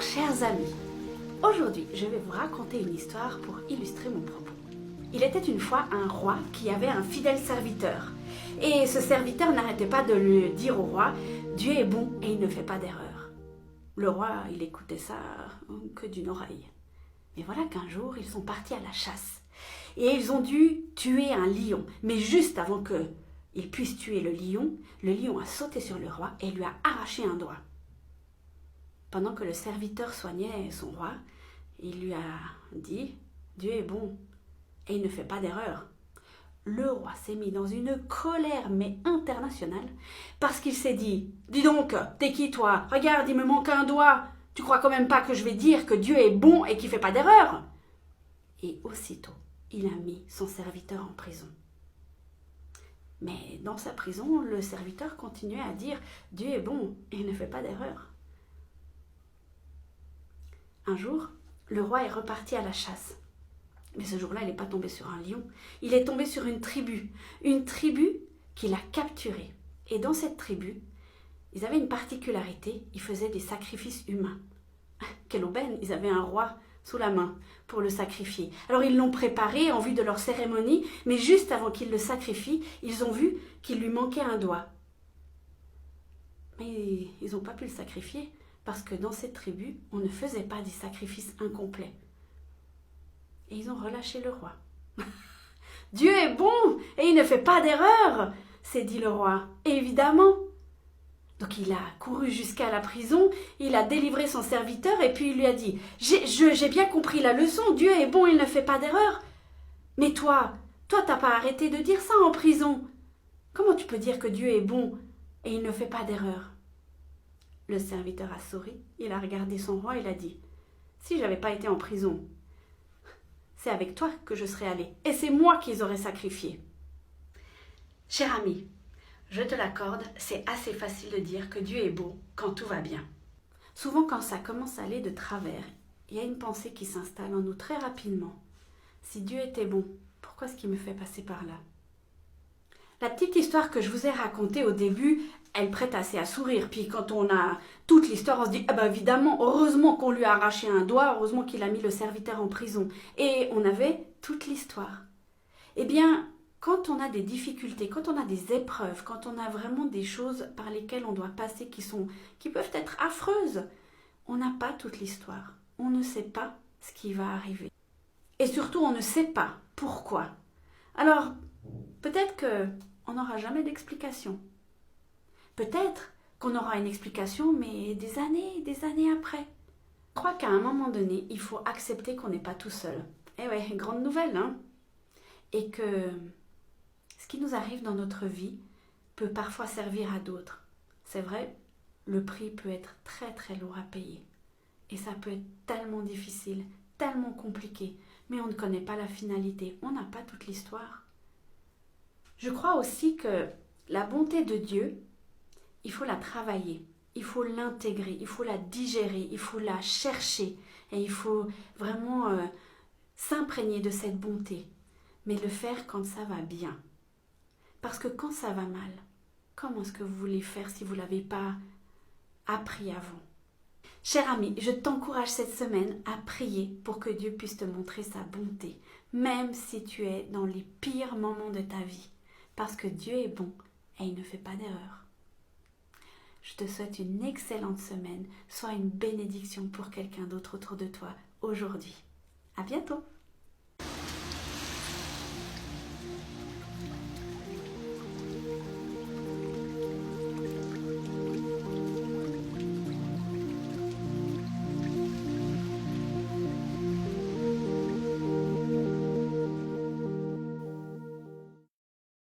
chers amis, aujourd'hui je vais vous raconter une histoire pour illustrer mon propos. Il était une fois un roi qui avait un fidèle serviteur. Et ce serviteur n'arrêtait pas de lui dire au roi « Dieu est bon et il ne fait pas d'erreur ». Le roi, il écoutait ça que d'une oreille. Mais voilà qu'un jour, ils sont partis à la chasse. Et ils ont dû tuer un lion. Mais juste avant qu'ils puissent tuer le lion a sauté sur le roi et lui a arraché un doigt. Pendant que le serviteur soignait son roi, il lui a dit « Dieu est bon et il ne fait pas d'erreur ». Le roi s'est mis dans une colère mais internationale parce qu'il s'est dit « Dis donc, t'es qui toi? Regarde, il me manque un doigt. Tu crois quand même pas que je vais dire que Dieu est bon et qu'il ne fait pas d'erreur ?» Et aussitôt, il a mis son serviteur en prison. Mais dans sa prison, le serviteur continuait à dire « Dieu est bon et il ne fait pas d'erreur ». Un jour, le roi est reparti à la chasse. Mais ce jour-là, il n'est pas tombé sur un lion. Il est tombé sur une tribu qu'il a capturée. Et dans cette tribu, ils avaient une particularité, ils faisaient des sacrifices humains. Quelle aubaine, ils avaient un roi sous la main pour le sacrifier. Alors ils l'ont préparé en vue de leur cérémonie, mais juste avant qu'ils le sacrifient, ils ont vu qu'il lui manquait un doigt. Mais ils n'ont pas pu le sacrifier parce que dans cette tribu, on ne faisait pas des sacrifices incomplets. Et ils ont relâché le roi. « Dieu est bon et il ne fait pas d'erreur !» s'est dit le roi. Et évidemment. Donc il a couru jusqu'à la prison, il a délivré son serviteur et puis il lui a dit « J'ai bien compris la leçon, Dieu est bon, il ne fait pas d'erreur. Mais toi, t'as pas arrêté de dire ça en prison. Comment tu peux dire que Dieu est bon et il ne fait pas d'erreur ?» Le serviteur a souri, il a regardé son roi et il a dit « Si j'avais pas été en prison, c'est avec toi que je serais allé, et c'est moi qu'ils auraient sacrifié. » Cher ami, je te l'accorde, c'est assez facile de dire que Dieu est beau quand tout va bien. Souvent quand ça commence à aller de travers, il y a une pensée qui s'installe en nous très rapidement. Si Dieu était bon, pourquoi est-ce qu'il me fait passer par là? La petite histoire que je vous ai racontée au début, elle prête assez à sourire. Puis quand on a toute l'histoire, on se dit « Ah ben évidemment, heureusement qu'on lui a arraché un doigt, heureusement qu'il a mis le serviteur en prison. » Et on avait toute l'histoire. Eh bien, quand on a des difficultés, quand on a des épreuves, quand on a vraiment des choses par lesquelles on doit passer qui peuvent être affreuses, on n'a pas toute l'histoire. On ne sait pas ce qui va arriver. Et surtout, on ne sait pas pourquoi. Alors, peut-être qu'on n'aura jamais d'explication. Peut-être qu'on aura une explication, mais des années après. Je crois qu'à un moment donné, il faut accepter qu'on n'est pas tout seul. Eh ouais, grande nouvelle, hein? Et que ce qui nous arrive dans notre vie peut parfois servir à d'autres. C'est vrai, le prix peut être très très lourd à payer. Et ça peut être tellement difficile, tellement compliqué, mais on ne connaît pas la finalité, on n'a pas toute l'histoire. Je crois aussi que la bonté de Dieu, il faut la travailler, il faut l'intégrer, il faut la digérer, il faut la chercher et il faut vraiment s'imprégner de cette bonté, mais le faire quand ça va bien. Parce que quand ça va mal, comment est-ce que vous voulez faire si vous ne l'avez pas appris avant? Cher ami, je t'encourage cette semaine à prier pour que Dieu puisse te montrer sa bonté, même si tu es dans les pires moments de ta vie. Parce que Dieu est bon et il ne fait pas d'erreur. Je te souhaite une excellente semaine. Sois une bénédiction pour quelqu'un d'autre autour de toi aujourd'hui. À bientôt!